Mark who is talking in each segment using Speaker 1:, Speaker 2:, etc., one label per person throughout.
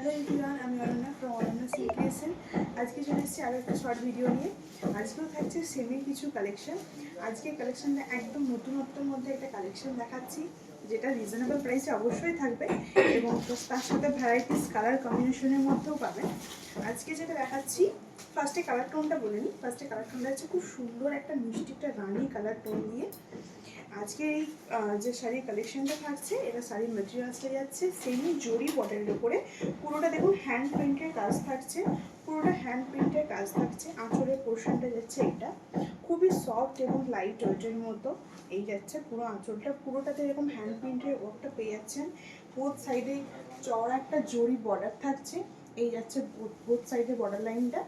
Speaker 1: Hello everyone, আমি Ananya from Ananya secretion. আজকে চলে এসেছি আরও একটা শর্ট ভিডিও নিয়ে। আজকেও থাকছে সেমির কিছু কালেকশন। আজকে কালেকশনটা একদম নতুনত্বের মধ্যে একটা কালেকশন দেখাচ্ছি, যেটা রিজনেবল প্রাইসে অবশ্যই থাকবে এবং তার সাথে ভ্যারাইটিস কালার কম্বিনেশনের মধ্যেও পাবেন। আজকে যেটা দেখাচ্ছি, ফার্স্টে কালার টোনটা বলে নিই। ফার্স্টে কালার টোনটা হচ্ছে খুব সুন্দর একটা মিষ্টি একটা রানি কালার টোন দিয়ে আজকে এই যে শাড়ির কালেকশনটা থাকছে, এটা শাড়ির মেটেরিয়ালসটা যাচ্ছে সেমি জরি বর্ডারের উপরে। পুরোটা দেখুন হ্যান্ড প্রিন্টের কাজ থাকছে, পুরোটা হ্যান্ড প্রিন্টের কাজ থাকছে। আঁচলের পোর্শনটা যাচ্ছে এটা খুবই সফট এবং লাইট ওয়েটের মতো। এই যাচ্ছে পুরো আঁচলটা, পুরোটাতে এরকম হ্যান্ড প্রিন্টের ওয়ার্কটা পেয়ে যাচ্ছেন। বোথ সাইডে চওড়া একটা জরি বর্ডার থাকছে। এই যাচ্ছে বোথ সাইডে বর্ডার লাইনটা,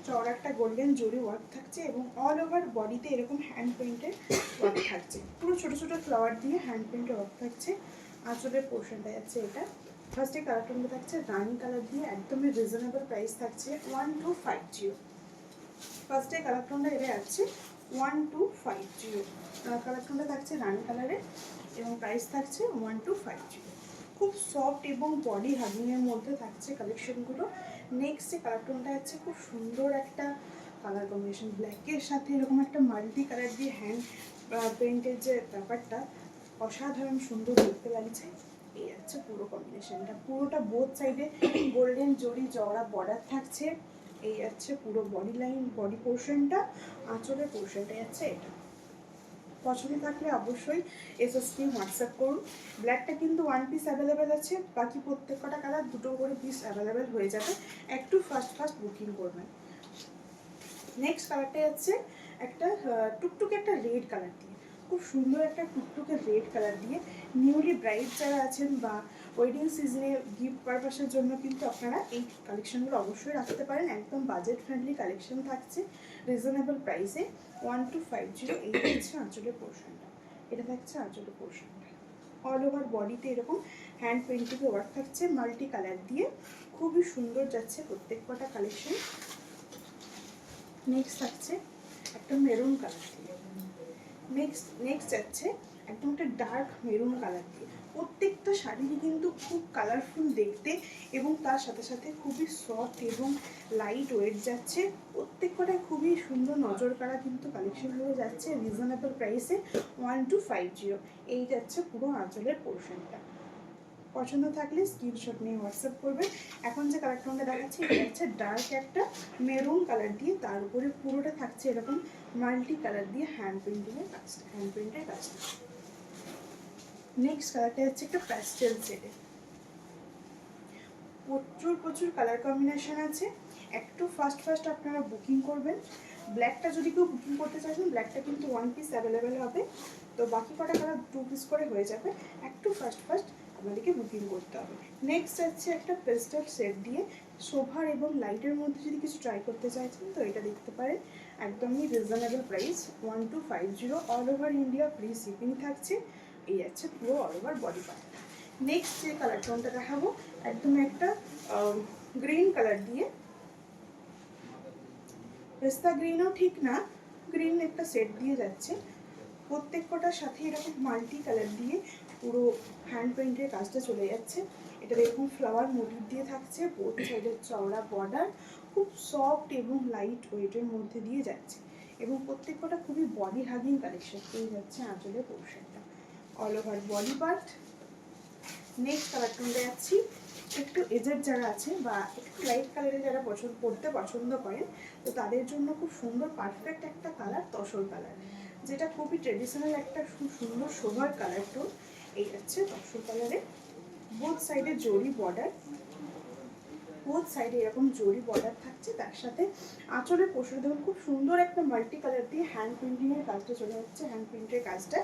Speaker 1: চওড়া একটা গোল্ডেন জরি ওয়ার্ক থাকছে এবং অল ওভার বডিতে এরকম হ্যান্ড প্রিন্টের ওয়ার্ক থাকছে। পুরো ছোটো ছোটো ফ্লাওয়ার দিয়ে হ্যান্ড প্রিন্টের ওয়ার্ক থাকছে। আঁচলের পোর্শনটা যাচ্ছে এটা। ফার্স্টে কালার টোনটা থাকছে রানি কালার দিয়ে, একদমই রিজনেবল প্রাইস থাকছে 1250। ফার্স্টে কালার টোনটা এটা যাচ্ছে 1250। কালার টোনটা থাকছে রানি কালারে এবং প্রাইস থাকছে 1250। খুব সফট এবং বডি হাগিংয়ের মধ্যে থাকছে কালেকশনগুলো। নেক্সট যে কালার টোনটা আছে খুব সুন্দর একটা কালার কম্বিনেশন, ব্ল্যাকের সাথে এরকম একটা মাল্টি কালার দিয়ে হ্যান্ড পেন্টের যে ব্যাপারটা অসাধারণ সুন্দর দেখতে লাগছে। এই আছে পুরো কম্বিনেশনটা, পুরোটা বোথ সাইডে গোল্ডেন জরি চওড়া বর্ডার থাকছে। এই আছে পুরো বডি লাইন, বডি পোর্শনটা, আঁচলের পোর্শনটা যাচ্ছে এটা। পছন্দ থাকলে অবশ্যই এসএসপি হোয়াটসঅ্যাপ করুন। ব্ল্যাকটা কিন্তু ওয়ান পিস অ্যাভেলেবেল আছে, বাকি প্রত্যেক কটা কালার দুটো করে পিস অ্যাভেলেবেল হয়ে যাবে। একটু ফাস্ট বুকিং করবেন। নেক্সট কালারটা হচ্ছে একটা টুকটুকে একটা রেড কালার দিয়ে, খুব সুন্দর একটা টুকটুকে রেড কালার দিয়ে নিউলি ব্রাইড যারা আছেন বা ওয়েডিং সিজনে গিফট পারপাসের জন্য কিন্তু আপনারা এই কালেকশনগুলো অবশ্যই রাখতে পারেন। একদম বাজেট ফ্রেন্ডলি কালেকশন থাকছে রিজনেবল প্রাইসে 1250। এই হচ্ছে আঁচলের পোর্শনটা, এটা থাকছে আঁচলের পোর্শনটা। অল ওভার বডিতে এরকম হ্যান্ড পেন্টিং ওয়ার্ক থাকছে মাল্টি কালার দিয়ে, খুবই সুন্দর যাচ্ছে প্রত্যেক কটা কালেকশন। নেক্সট থাকছে একটা মেরুন কালার দিয়ে, নেক্সট যাচ্ছে একদম একটা ডার্ক মেরুন কালার দিয়ে। প্রত্যেকটা শাড়িরই কিন্তু খুব কালারফুল দেখতে এবং তার সাথে সাথে খুবই সফট এবং লাইট ওয়েট যাচ্ছে। প্রত্যেক কটায় খুবই সুন্দর নজর কাড়া কিন্তু কালেকশনগুলো যাচ্ছে রিজনেবল প্রাইসে 1250। এই যাচ্ছে পুরো আঁচলের পোর্শনটা। পছন্দ থাকলে স্ক্রিনশট নিয়ে হোয়াটসঅ্যাপ করবেন। এখন যে কালার টোনটা দেখাচ্ছি এটা হচ্ছে ডার্ক একটা মেরুন কালার দিয়ে, তার উপরে পুরোটা থাকছে এরকম মাল্টি কালার দিয়ে হ্যান্ড প্রিন্টের কাজটা। নেক্সট কালারটা হচ্ছে একটা প্যাস্টেল শেডে, প্রচুর কালার কম্বিনেশন আছে। একটু ফাস্ট আপনারা বুকিং করবেন। ব্ল্যাকটা যদি কেউ বুকিং করতে চাইছেন, ব্ল্যাকটা কিন্তু ওয়ান পিস অ্যাভেলেবেল হবে, তো বাকি কটা কালার টু পিস করে হয়ে যাবে। একটু ফাস্ট আপনাদেরকে বুকিং করতে হবে। নেক্সট আছে একটা পেস্টেল সেট দিয়ে সোভার এবং লাইটের মধ্যে যদি কিছু ট্রাই করতে চাইছেন তো এটা দেখতে পারেন। একদমই reasonable price 1250। All over India free shipping থাকছে। এই আছে পুরো all over body part. Next যে কালার টোনটা দেখাবো একদম একটা গ্রিন কালার দিয়ে, পেস্তা গ্রিনও ঠিক না, গ্রিন একটা সেট দিয়ে যাচ্ছে। প্রত্যেক কটার সাথে এরকম মাল্টি কালার দিয়ে পুরো হ্যান্ড পেইন্টের কাজটা চলে যাচ্ছে। এটা এরকম ফ্লাওয়ার মোটিভ দিয়ে থাকছে, বোথ সাইডের চওড়া বর্ডার, খুব সফট এবং লাইট ওয়েটের মধ্যে দিয়ে যাচ্ছে এবং প্রত্যেক কটা খুবই বডি হাগিং কালেকশন। এই যাচ্ছে আঁচলের পোর্শনটা, all over body part. Next colour টোনটা যাচ্ছি একটু এজেড যারা আছে বা একটু লাইট কালারে যারা পড়তে পছন্দ করেন, তো তাদের জন্য খুব সুন্দর পারফেক্ট একটা কালার তসর কালার, যেটা খুবই ট্রেডিশনাল একটা খুব সুন্দর সোভার কালার টোন। এই হচ্ছে তসর কালারে। বোথ সাইডে জরি বর্ডার, বোথ সাইডে এরকম জরি বর্ডার থাকছে, তার সাথে আঁচলের পোর্শন দেখুন খুব সুন্দর একটা মাল্টি কালার দিয়ে হ্যান্ড প্রিন্টিংয়ের কাজটা চলে যাচ্ছে, হ্যান্ড প্রিন্টের কাজটা,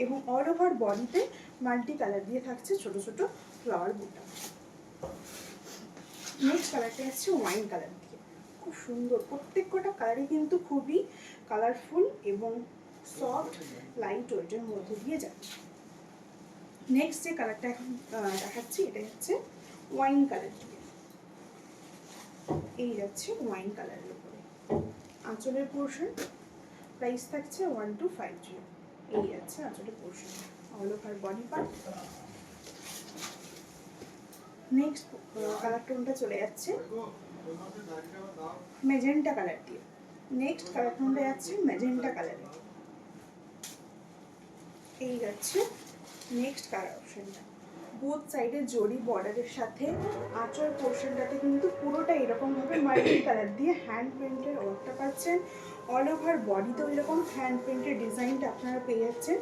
Speaker 1: এবং অল ওভার বডিতে মাল্টি কালার দিয়ে থাকছে ছোট ছোট ফ্লাওয়ার বুটা। নেক্সট কালারটা হচ্ছে ওয়াইন কালার দিয়ে, খুব সুন্দর প্রত্যেক কটা কালারই কিন্তু খুবই কালারফুল এবং সফট লাইট ওয়েটের মধ্যে দিয়ে যাচ্ছে। নেক্সট যে কালারটা এখন দেখাচ্ছি এটা হচ্ছে ওয়াইন কালার দিয়ে, এই যাচ্ছে ওয়াইন কালারের উপরে আঁচলের পোর্শন। প্রাইস থাকছে 1250। এই যাচ্ছে আঁচলের portion, all over body part. Next colour টোনটা চলে যাচ্ছে ম্যাজেন্টা কালার দিয়ে। নেক্সট কালার টোনটা যাচ্ছে ম্যাজেন্টা কালারে। এই যাচ্ছে নেক্সট কালার অপশনটা। বোথ সাইডে জরি বর্ডারের সাথে আঁচল পোর্শনটাতে কিন্তু পুরোটা এরকমভাবে মাল্টি কালার দিয়ে হ্যান্ড প্রিন্টের ওয়ার্কটা পাচ্ছেন। অল ওভার বডিতেও এরকম হ্যান্ড প্রিন্টের ডিজাইনটা আপনারা পেয়ে যাচ্ছেন।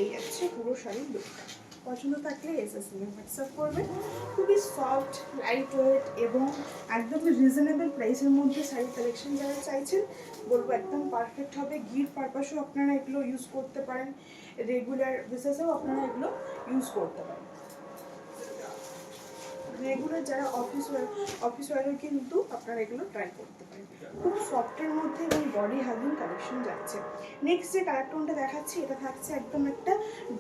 Speaker 1: এই যাচ্ছে পুরো শাড়ির লুকটা। পছন্দ থাকলে এসএসএমে হোয়াটসঅ্যাপ করবেন। খুবই সফট, লাইট ওয়েট এবং একদম রিজনেবল প্রাইসের মধ্যে শাড়ি কালেকশন যারা চাইছেন বলবো একদম পারফেক্ট হবে। গিফট পারপাসেও আপনারা এগুলো ইউজ করতে পারেন, রেগুলার বেসিসেও আপনারা এগুলো ইউজ করতে পারেন। রেগুলার যারা অফিস ওয়ারও কিন্তু আপনারা এগুলো ট্রাই করতে পারেন। খুব সফটের মধ্যে এবং বডি হাগিং কালেকশন যাচ্ছে। নেক্সট যে কালার টোনটা দেখাচ্ছি এটা থাকছে একদম একটা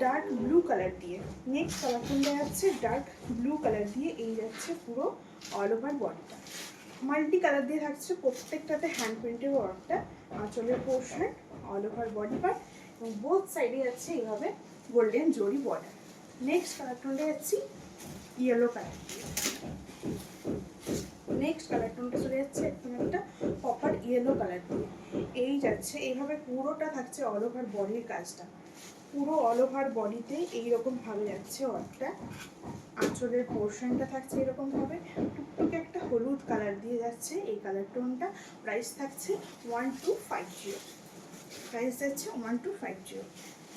Speaker 1: ডার্ক ব্লু কালার দিয়ে। নেক্সট কালার টোনটা যাচ্ছে ডার্ক ব্লু কালার দিয়ে। এই যাচ্ছে পুরো অল ওভার বডিটা মাল্টি কালার দিয়ে থাকছে। প্রত্যেকটাতে হ্যান্ড প্রিন্টের ওয়ার্কটা, আঁচলের portion, all over body part এবং বোথ সাইডে যাচ্ছে এইভাবে গোল্ডেন জরি বর্ডার। নেক্সট কালার টোনটা যাচ্ছি ইয়েলো কালার। নেক্সট কালার টোনটা চলে যাচ্ছে একদম একটা কপার ইয়েলো কালার দিয়ে। এই যাচ্ছে এইভাবে পুরোটা থাকছে অল ওভার বডির কাজটা। পুরো অল ওভার বডিতে এইরকম ভাবে যাচ্ছে ওয়ার্কটা। আঁচলের পোর্শনটা থাকছে এরকম ভাবে টুকটুকে একটা হলুদ কালার দিয়ে যাচ্ছে এই কালার টোনটা। প্রাইস থাকছে 1250। প্রাইস যাচ্ছে 1250।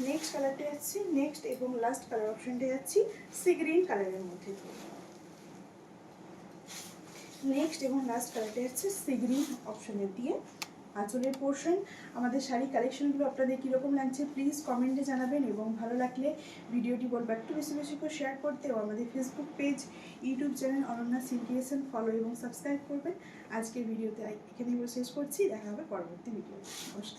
Speaker 1: নেক্সট কালারটা যাচ্ছি নেক্সট এবং লাস্ট কালার অপশনটা যাচ্ছি সি গ্রিন কালারের মধ্যে। নেক্সট এবং লাস্ট কালারটা হচ্ছে সি গ্রিন অপশনের দিয়ে আঁচলের পোর্শন। আমাদের শাড়ি কালেকশনগুলো আপনাদের কীরকম লাগছে প্লিজ কমেন্টে জানাবেন এবং ভালো লাগলে ভিডিওটি বলবো একটু বেশি বেশি করে শেয়ার করতে ও আমাদের Facebook page, YouTube channel Ananya সিল্কিয়েশন ফলো এবং সাবস্ক্রাইব করবেন। আজকের ভিডিওতে এখানেই শেষ করছি। দেখা হবে পরবর্তী ভিডিওতে। নমস্কার।